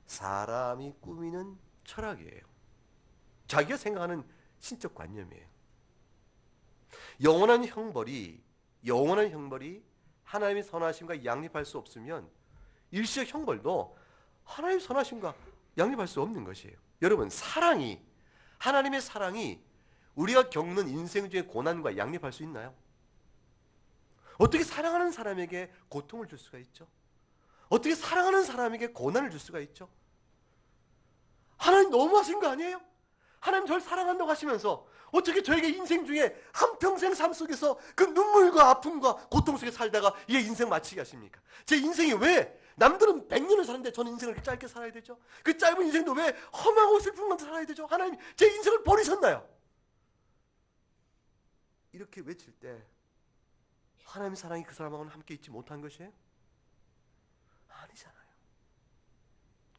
A: 사람이 꾸미는 철학이에요. 자기가 생각하는 신적 관념이에요. 영원한 형벌이 하나님의 선하심과 양립할 수 없으면 일시적 형벌도 하나님의 선하심과 양립할 수 없는 것이에요. 여러분, 하나님의 사랑이 우리가 겪는 인생 중의 고난과 양립할 수 있나요? 어떻게 사랑하는 사람에게 고통을 줄 수가 있죠? 어떻게 사랑하는 사람에게 고난을 줄 수가 있죠? 하나님 너무하신 거 아니에요? 하나님 저를 사랑한다고 하시면서 어떻게 저에게 인생 중에 한평생 삶 속에서 그 눈물과 아픔과 고통 속에 살다가 이게 인생 마치게 하십니까? 제 인생이 왜 남들은 100년을 사는데 저는 인생을 짧게 살아야 되죠? 그 짧은 인생도 왜 험하고 슬픔만 살아야 되죠? 하나님 제 인생을 버리셨나요? 이렇게 외칠 때 하나님의 사랑이 그 사람하고는 함께 있지 못한 것이에요? 아니잖아요.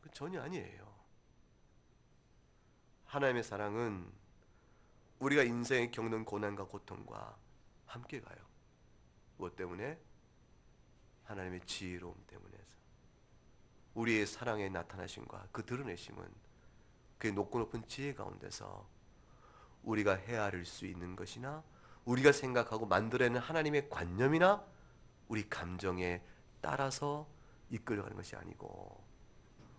A: 그 전혀 아니에요. 하나님의 사랑은 우리가 인생에 겪는 고난과 고통과 함께 가요. 무엇 때문에? 하나님의 지혜로움 때문에서. 우리의 사랑의 나타나심과 그 드러내심은 그의 높고 높은 지혜 가운데서 우리가 헤아릴 수 있는 것이나 우리가 생각하고 만들어내는 하나님의 관념이나 우리 감정에 따라서 이끌려가는 것이 아니고,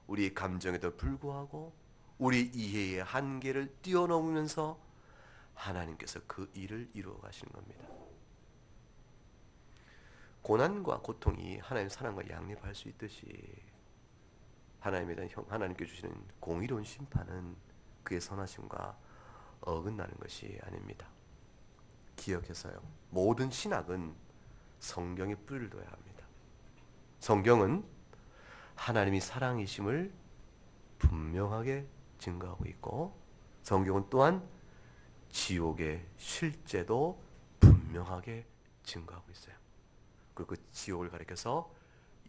A: 우리 감정에도 불구하고 우리 이해의 한계를 뛰어넘으면서 하나님께서 그 일을 이루어 가시는 겁니다. 고난과 고통이 하나님의 사랑과 양립할 수 있듯이 하나님에 대한 하나님께 주시는 공의로운 심판은 그의 선하심과 어긋나는 것이 아닙니다. 기억해서요. 모든 신학은 성경에 뿌리를 둬야 합니다. 성경은 하나님이 사랑이심을 분명하게 증거하고 있고, 성경은 또한 지옥의 실제도 분명하게 증거하고 있어요. 그리고 그 지옥을 가리켜서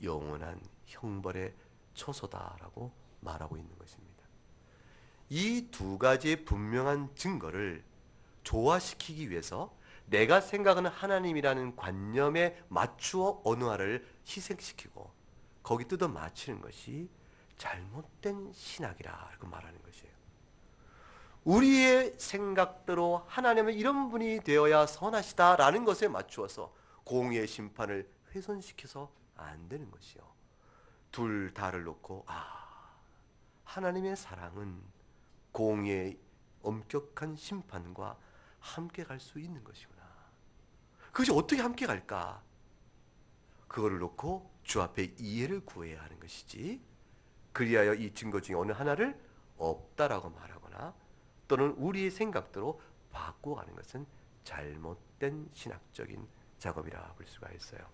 A: 영원한 형벌의 초소다라고 말하고 있는 것입니다. 이 두 가지의 분명한 증거를 조화시키기 위해서 내가 생각하는 하나님이라는 관념에 맞추어 어느 하나를 희생시키고 거기 뜯어 맞추는 것이 잘못된 신학이라 고 말하는 것이에요. 우리의 생각대로 하나님은 이런 분이 되어야 선하시다라는 것에 맞추어서 공의의 심판을 훼손시켜서 안 되는 것이요. 둘 다를 놓고 하나님의 사랑은 공의의 엄격한 심판과 함께 갈 수 있는 것이구나. 그것이 어떻게 함께 갈까? 그거를 놓고 주 앞에 이해를 구해야 하는 것이지, 그리하여 이 증거 중에 어느 하나를 없다라고 말하거나 또는 우리의 생각대로 바꿔가는 것은 잘못된 신학적인 작업이라 볼 수가 있어요.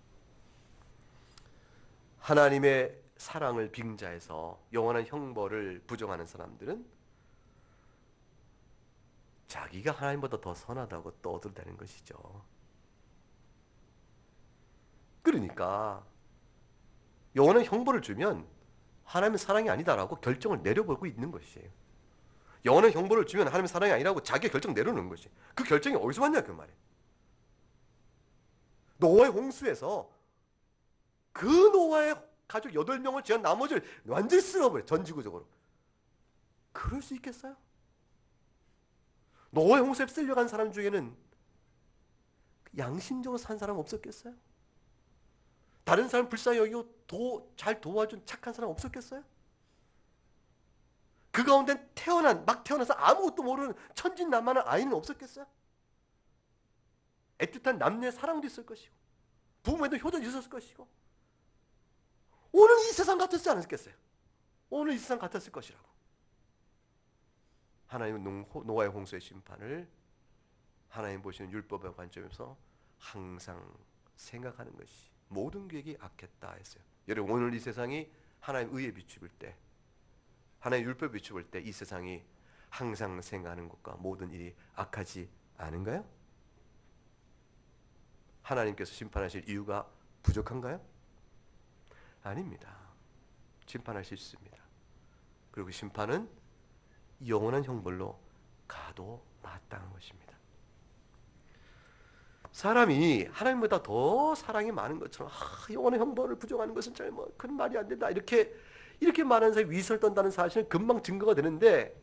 A: 하나님의 사랑을 빙자해서 영원한 형벌을 부정하는 사람들은 자기가 하나님보다 더 선하다고 떠들어대는 것이죠. 그러니까 영원한 형벌을 주면 하나님의 사랑이 아니다라고 결정을 내려버리고 있는 것이에요. 영원한 형벌을 주면 하나님의 사랑이 아니라고 자기가 결정 내려놓는 것이. 그 결정이 어디서 왔냐 그 말이에요. 노아의 홍수에서 그 노아의 가족 8명을 제한 나머지를 완전히 쓸어버려요. 전지구적으로. 그럴 수 있겠어요? 노아의 홍수에 쓸려간 사람 중에는 양심적으로 산 사람 없었겠어요? 다른 사람 불쌍히 여기고 잘 도와준 착한 사람 없었겠어요? 그 가운데 막 태어나서 아무것도 모르는 천진난만한 아이는 없었겠어요? 애틋한 남녀의 사랑도 있을 것이고 부모에도 효전이 있었을 것이고 오늘 이 세상 같았지 않았겠어요? 오늘 이 세상 같았을 것이라고. 하나님은 노아의 홍수의 심판을 하나님 보시는 율법의 관점에서 항상 생각하는 것이 모든 계획이 악했다 했어요. 여러분, 오늘 이 세상이 하나님 의에 비추을 때, 하나님 율법에 비추을 때 이 세상이 항상 생각하는 것과 모든 일이 악하지 않은가요? 하나님께서 심판하실 이유가 부족한가요? 아닙니다. 심판하실 수 있습니다. 그리고 심판은 영원한 형벌로 가도 마땅한 것입니다. 사람이 하나님보다 더 사랑이 많은 것처럼 영원한 형벌을 부정하는 것은 그런 말이 안 된다 이렇게 말하는 사람이 위선을 떤다는 사실은 금방 증거가 되는데,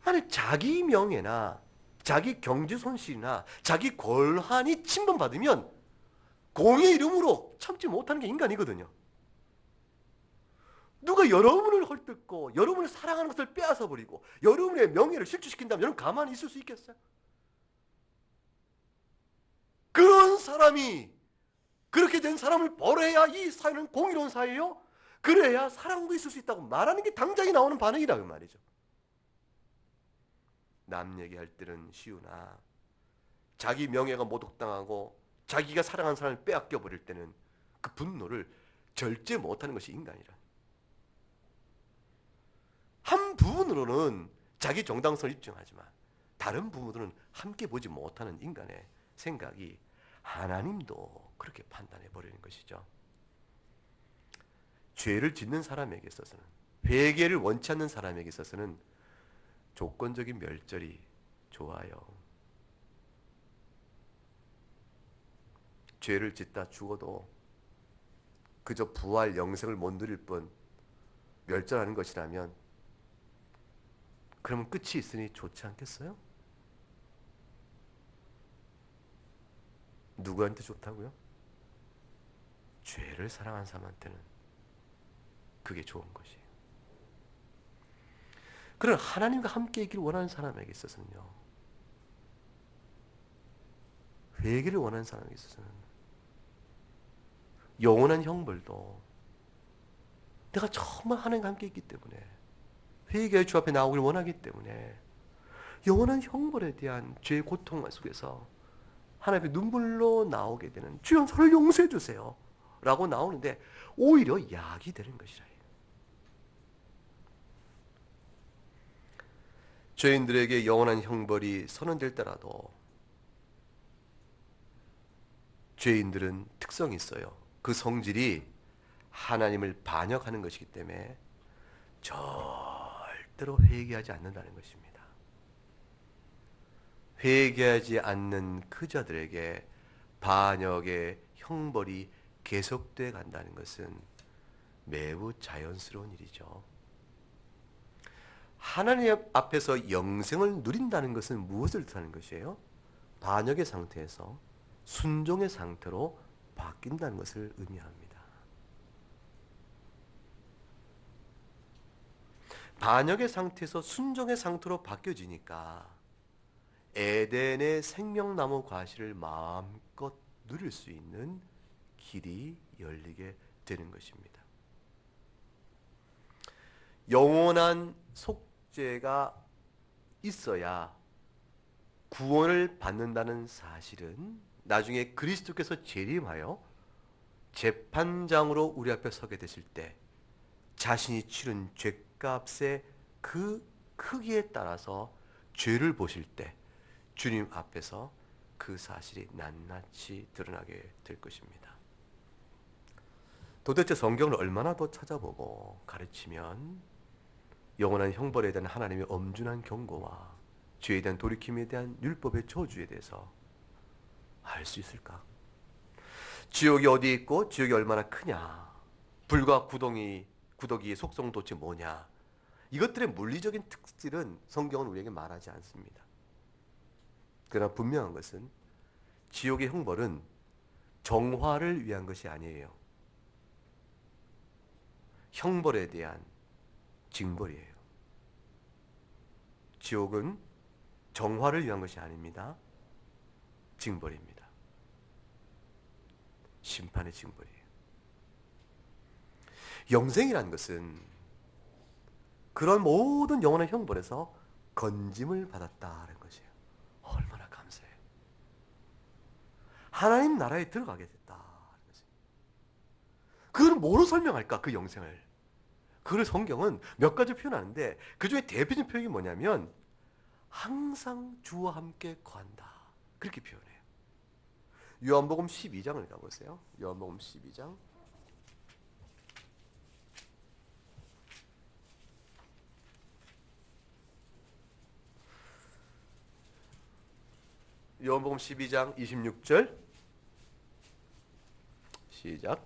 A: 만약 자기 명예나 자기 경제 손실이나 자기 권한이 침범받으면 공의 이름으로 참지 못하는 게 인간이거든요. 누가 여러분을 헐뜯고 여러분을 사랑하는 것을 빼앗아 버리고 여러분의 명예를 실추시킨다면 여러분 가만히 있을 수 있겠어요? 그런 사람이, 그렇게 된 사람을 벌해야 이 사회는 공의로운 사회요, 그래야 사랑도 있을 수 있다고 말하는 게 당장에 나오는 반응이라고 말이죠. 남 얘기할 때는 쉬우나 자기 명예가 모독당하고 자기가 사랑하는 사람을 빼앗겨 버릴 때는 그 분노를 절제 못하는 것이 인간이라. 한 부분으로는 자기 정당성을 입증하지만 다른 부분으로는 함께 보지 못하는 인간의 생각이 하나님도 그렇게 판단해 버리는 것이죠. 죄를 짓는 사람에게 있어서는, 회개를 원치 않는 사람에게 있어서는 조건적인 멸절이 좋아요. 죄를 짓다 죽어도 그저 부활 영생을 못 누릴 뿐 멸절하는 것이라면 그러면 끝이 있으니 좋지 않겠어요? 누구한테 좋다고요? 죄를 사랑한 사람한테는 그게 좋은 것이에요. 그런 하나님과 함께 있기를 원하는 사람에게 있어서는요, 회개를 원하는 사람에게 있어서는 영원한 형벌도 내가 정말 하나님과 함께 있기 때문에, 회개의 주 앞에 나오길 원하기 때문에 영원한 형벌에 대한 죄의 고통 속에서 하나님 앞에 눈물로 나오게 되는, 주여 저를 용서해 주세요 라고 나오는데 오히려 약이 되는 것이라. 죄인들에게 영원한 형벌이 선언될 때라도 죄인들은 특성이 있어요. 그 성질이 하나님을 반역하는 것이기 때문에 절대로 회개하지 않는다는 것입니다. 회개하지 않는 그 자들에게 반역의 형벌이 계속돼 간다는 것은 매우 자연스러운 일이죠. 하나님 앞에서 영생을 누린다는 것은 무엇을 뜻하는 것이에요? 반역의 상태에서 순종의 상태로 바뀐다는 것을 의미합니다. 반역의 상태에서 순종의 상태로 바뀌어지니까 에덴의 생명나무 과실을 마음껏 누릴 수 있는 길이 열리게 되는 것입니다. 영원한 속죄가 있어야 구원을 받는다는 사실은 나중에 그리스도께서 재림하여 재판장으로 우리 앞에 서게 되실 때 자신이 치른 죄값의 그 크기에 따라서 죄를 보실 때 주님 앞에서 그 사실이 낱낱이 드러나게 될 것입니다. 도대체 성경을 얼마나 더 찾아보고 가르치면 영원한 형벌에 대한 하나님의 엄중한 경고와 죄에 대한 돌이킴에 대한 율법의 저주에 대해서 알 수 있을까? 지옥이 어디 있고 지옥이 얼마나 크냐? 불과 구덩이의 속성 도대체 뭐냐? 이것들의 물리적인 특질은 성경은 우리에게 말하지 않습니다. 그러나 분명한 것은 지옥의 형벌은 정화를 위한 것이 아니에요. 형벌에 대한 징벌이에요. 지옥은 정화를 위한 것이 아닙니다. 징벌입니다. 심판의 징벌이에요. 영생이라는 것은 그런 모든 영원한 형벌에서 건짐을 받았다는 것이에요. 얼마나 감사해요. 하나님 나라에 들어가게 됐다. 그걸 뭐로 설명할까? 그 영생을. 그걸 성경은 몇 가지 표현하는데 그 중에 대표적인 표현이 뭐냐면 항상 주와 함께 거한다. 그렇게 표현해요. 요한복음 12장을 가보세요. 요한복음 12장. 요한복음 12장 26절 시작.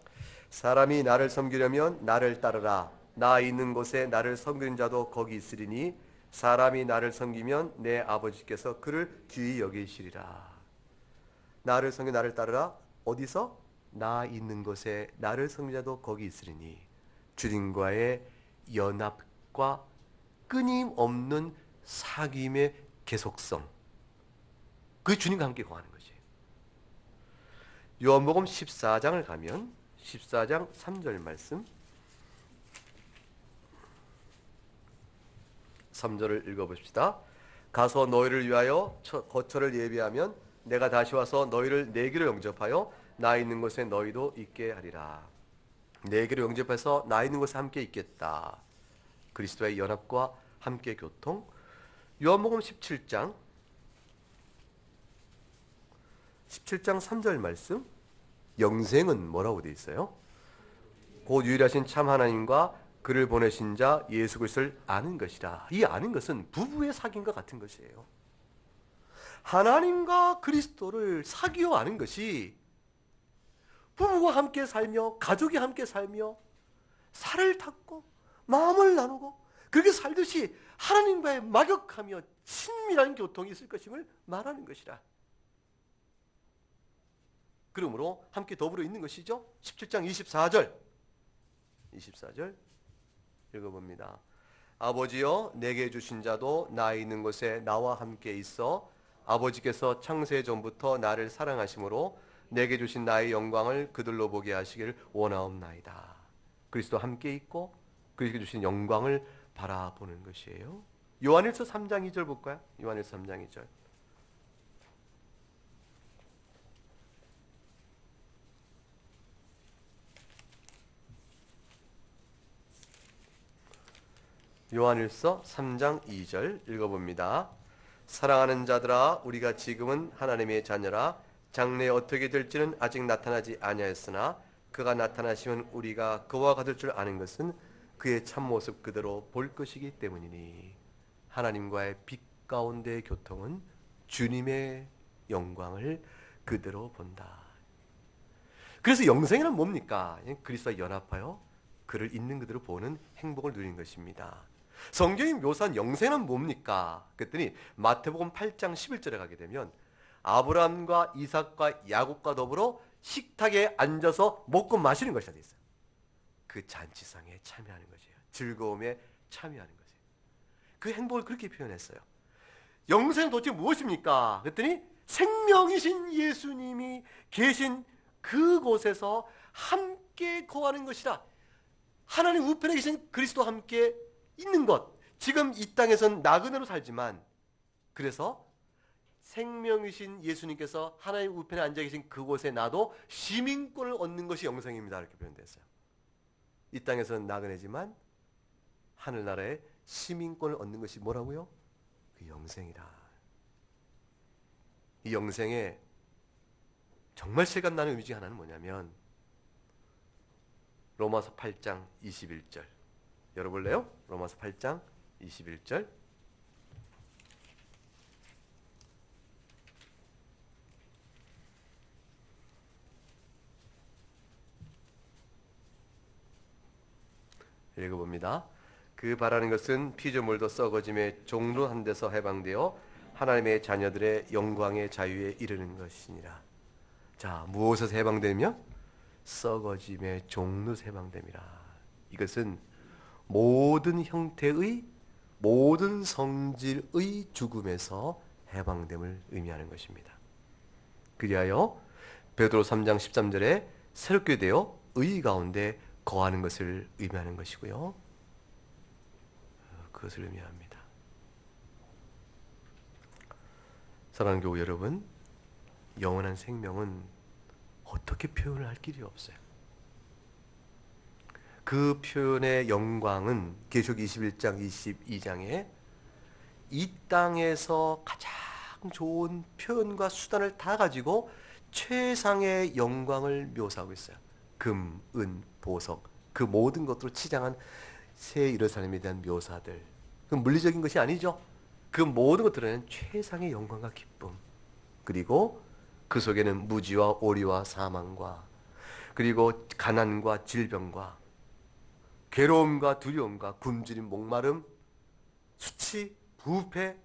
A: 사람이 나를 섬기려면 나를 따르라. 나 있는 곳에 나를 섬기는 자도 거기 있으리니 사람이 나를 섬기면 내 아버지께서 그를 귀히 여기시리라. 나를 섬겨 나를 따르라. 어디서? 나 있는 곳에 나를 섬기는 자도 거기 있으리니 주님과의 연합과 끊임없는 사귐의 계속성, 그 주님과 함께 거하는 것이에요. 요한복음 14장을 가면 14장 3절 말씀 3절을 읽어봅시다. 가서 너희를 위하여 거처를 예비하면 내가 다시 와서 너희를 내게로 영접하여 나 있는 곳에 너희도 있게 하리라. 내게로 영접해서 나 있는 곳에 함께 있겠다. 그리스도의 연합과 함께 교통. 요한복음 17장 3절 말씀. 영생은 뭐라고 되어 있어요? 곧 유일하신 참 하나님과 그를 보내신 자 예수 그리스도를 아는 것이라. 이 아는 것은 부부의 사귐과 같은 것이에요. 하나님과 그리스도를 사귀어 아는 것이 부부가 함께 살며 가족이 함께 살며 살을 탔고 마음을 나누고 그렇게 살듯이 하나님과의 막역하며 친밀한 교통이 있을 것임을 말하는 것이라. 그러므로 함께 더불어 있는 것이죠. 17장 24절 읽어봅니다. 아버지여 내게 주신 자도 나 있는 곳에 나와 함께 있어 아버지께서 창세 전부터 나를 사랑하심으로 내게 주신 나의 영광을 그들로 보게 하시기를 원하옵나이다. 그리스도 함께 있고 그리스도 주신 영광을 바라보는 것이에요. 요한일서 3장 2절 볼까요? 요한일서 3장 2절. 요한일서 3장 2절 읽어봅니다. 사랑하는 자들아 우리가 지금은 하나님의 자녀라. 장래에 어떻게 될지는 아직 나타나지 아니하였으나 그가 나타나시면 우리가 그와 같을 줄 아는 것은 그의 참모습 그대로 볼 것이기 때문이니 하나님과의 빛 가운데의 교통은 주님의 영광을 그대로 본다. 그래서 영생이란 뭡니까? 그리스도와 연합하여 그를 있는 그대로 보는 행복을 누리는 것입니다. 성경이 묘사한 영생은 뭡니까? 그랬더니 마태복음 8장 11절에 가게 되면 아브라함과 이삭과 야곱과 더불어 식탁에 앉아서 먹고 마시는 것이라 되어 있어요. 그 잔치상에 참여하는 것이에요. 즐거움에 참여하는 것이에요. 그 행복을 그렇게 표현했어요. 영생은 도대체 무엇입니까? 그랬더니 생명이신 예수님이 계신 그곳에서 함께 거하는 것이라. 하나님 우편에 계신 그리스도와 함께 있는 것. 지금 이 땅에서는 나그네로 살지만 그래서 생명이신 예수님께서 하나님 우편에 앉아 계신 그곳에 나도 시민권을 얻는 것이 영생입니다. 이렇게 표현됐어요. 이 땅에서는 나그네지만 하늘나라의 시민권을 얻는 것이 뭐라고요? 그 영생이다. 이 영생에 정말 실감나는 의미 중 하나는 뭐냐면 로마서 8장 21절 열어볼래요? 로마서 8장 21절 읽어봅니다. 그 바라는 것은 피조물도 썩어짐의 종로한 데서 해방되어 하나님의 자녀들의 영광의 자유에 이르는 것이니라. 자, 무엇에서 해방되며? 썩어짐의 종로에서 해방됨이라. 이것은 모든 형태의 모든 성질의 죽음에서 해방됨을 의미하는 것입니다. 그리하여 베드로 3장 13절에 새롭게 되어 의 가운데 거하는 것을 의미하는 것이고요. 그것을 의미합니다. 사랑하는 교우 여러분, 영원한 생명은 어떻게 표현을 할 길이 없어요. 그 표현의 영광은 계시록 21장 22장에 이 땅에서 가장 좋은 표현과 수단을 다 가지고 최상의 영광을 묘사하고 있어요. 금, 은, 보석, 그 모든 것으로 치장한 새 예루살렘에 대한 묘사들. 그 물리적인 것이 아니죠. 그 모든 것들은 최상의 영광과 기쁨, 그리고 그 속에는 무지와 오리와 사망과 그리고 가난과 질병과 괴로움과 두려움과 굶주림, 목마름, 수치, 부패,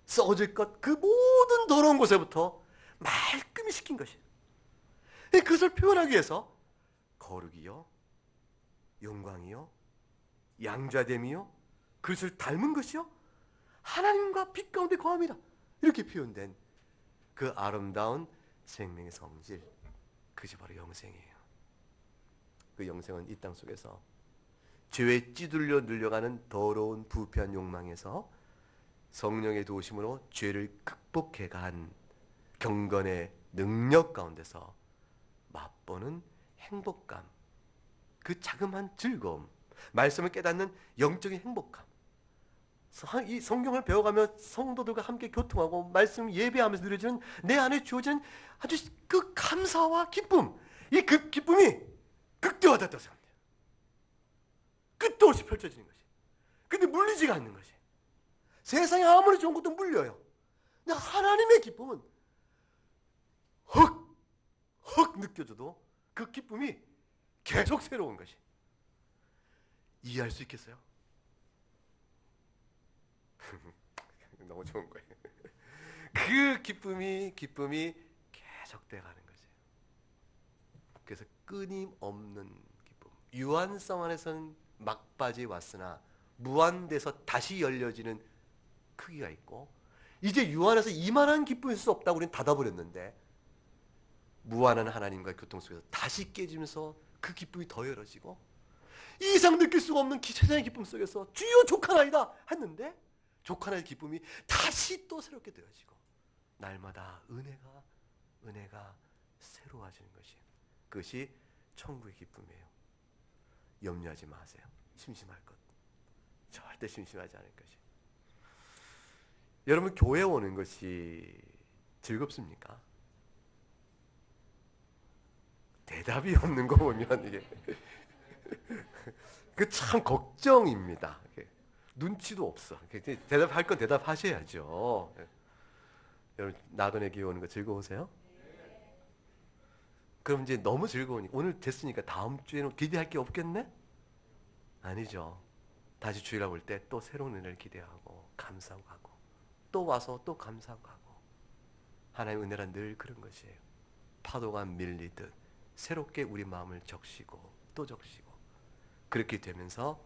A: 썩어질 것, 그 모든 더러운 곳에부터 말끔히 시킨 것이에요. 그것을 표현하기 위해서 거룩이요, 영광이요, 양자됨이요, 그것을 닮은 것이요, 하나님과 빛 가운데 거함이라. 이렇게 표현된 그 아름다운 생명의 성질, 그것이 바로 영생이에요. 그 영생은 이 땅 속에서 죄에 찌들려 늘려가는 더러운 부패한 욕망에서 성령의 도우심으로 죄를 극복해간 경건의 능력 가운데서 맛보는 행복감, 그 자그마한 즐거움, 말씀을 깨닫는 영적인 행복감. 이 성경을 배워가며 성도들과 함께 교통하고 말씀 예배하면서 누려지는 내 안에 주어지는 아주 그 감사와 기쁨, 이 그 기쁨이 극대화됐다고 생각합니다. 끝도 없이 펼쳐지는 것이. 근데 물리지가 않는 것이. 세상에 아무리 좋은 것도 물려요. 근데 하나님의 기쁨은 헉 느껴져도 그 기쁨이 계속 새로운 것이. 이해할 수 있겠어요? 너무 좋은 거예요. 그 기쁨이 계속돼가는 거죠. 그래서 끊임없는 기쁨. 유한성 안에서는 막바지에 왔으나 무한돼서 다시 열려지는 크기가 있고, 이제 유한해서 이만한 기쁨일 수 없다고 우리는 닫아버렸는데 무한한 하나님과의 교통 속에서 다시 깨지면서 그 기쁨이 더 열어지고, 이 이상 느낄 수가 없는 세상의 기쁨 속에서 주여 족하나이다 했는데 족하나의 기쁨이 다시 또 새롭게 되어지고, 날마다 은혜가 새로워지는 것이에요. 그것이 천국의 기쁨이에요. 염려하지 마세요. 심심할 것 절대 심심하지 않을 것이. 여러분, 교회 오는 것이 즐겁습니까? 대답이 없는 거 보면 이게 그 참 걱정입니다. 눈치도 없어. 대답할 건 대답하셔야죠. 여러분 나그네 교회 오는 거 즐거우세요? 그럼 이제 너무 즐거우니까 오늘 됐으니까 다음 주에는 기대할 게 없겠네? 아니죠. 다시 주일날 올 때 또 새로운 은혜를 기대하고 감사하고 가고 또 와서 또 감사하고 가고 하나님의 은혜란 늘 그런 것이에요. 파도가 밀리듯 새롭게 우리 마음을 적시고 또 적시고 그렇게 되면서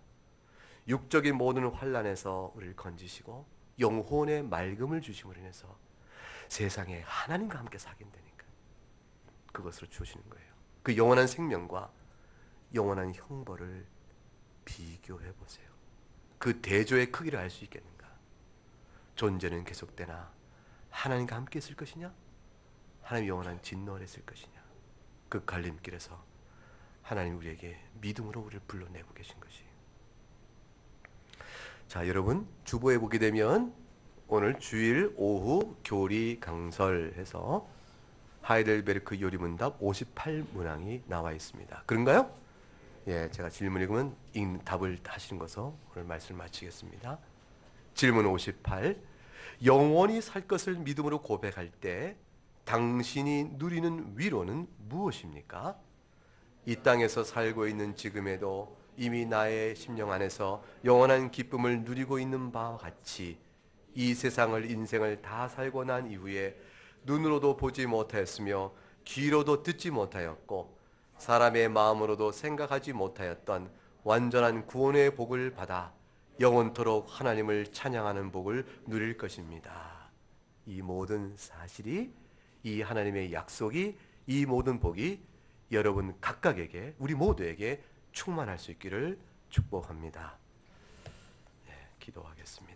A: 육적인 모든 환난에서 우리를 건지시고 영혼의 맑음을 주심으로 인해서 세상에 하나님과 함께 사귄다니까 그것으로 주시는 거예요. 그 영원한 생명과 영원한 형벌을 비교해 보세요. 그 대조의 크기를 알 수 있겠는가? 존재는 계속되나 하나님과 함께 있을 것이냐? 하나님 영원한 진노 아래 있을 것이냐? 그 갈림길에서 하나님 우리에게 믿음으로 우리를 불러내고 계신 것이에요. 자, 여러분 주보에 보게 되면 오늘 주일 오후 교리 강설해서 하이델베르크 요리문답 58문항이 나와 있습니다. 그런가요? 예, 제가 질문 읽으면 답을 하시는 것으로 오늘 말씀을 마치겠습니다. 질문 58. 영원히 살 것을 믿음으로 고백할 때 당신이 누리는 위로는 무엇입니까? 이 땅에서 살고 있는 지금에도 이미 나의 심령 안에서 영원한 기쁨을 누리고 있는 바와 같이 이 세상을 인생을 다 살고 난 이후에 눈으로도 보지 못하였으며 귀로도 듣지 못하였고 사람의 마음으로도 생각하지 못하였던 완전한 구원의 복을 받아 영원토록 하나님을 찬양하는 복을 누릴 것입니다. 이 모든 사실이 이 하나님의 약속이 이 모든 복이 여러분 각각에게 우리 모두에게 충만할 수 있기를 축복합니다. 네, 기도하겠습니다.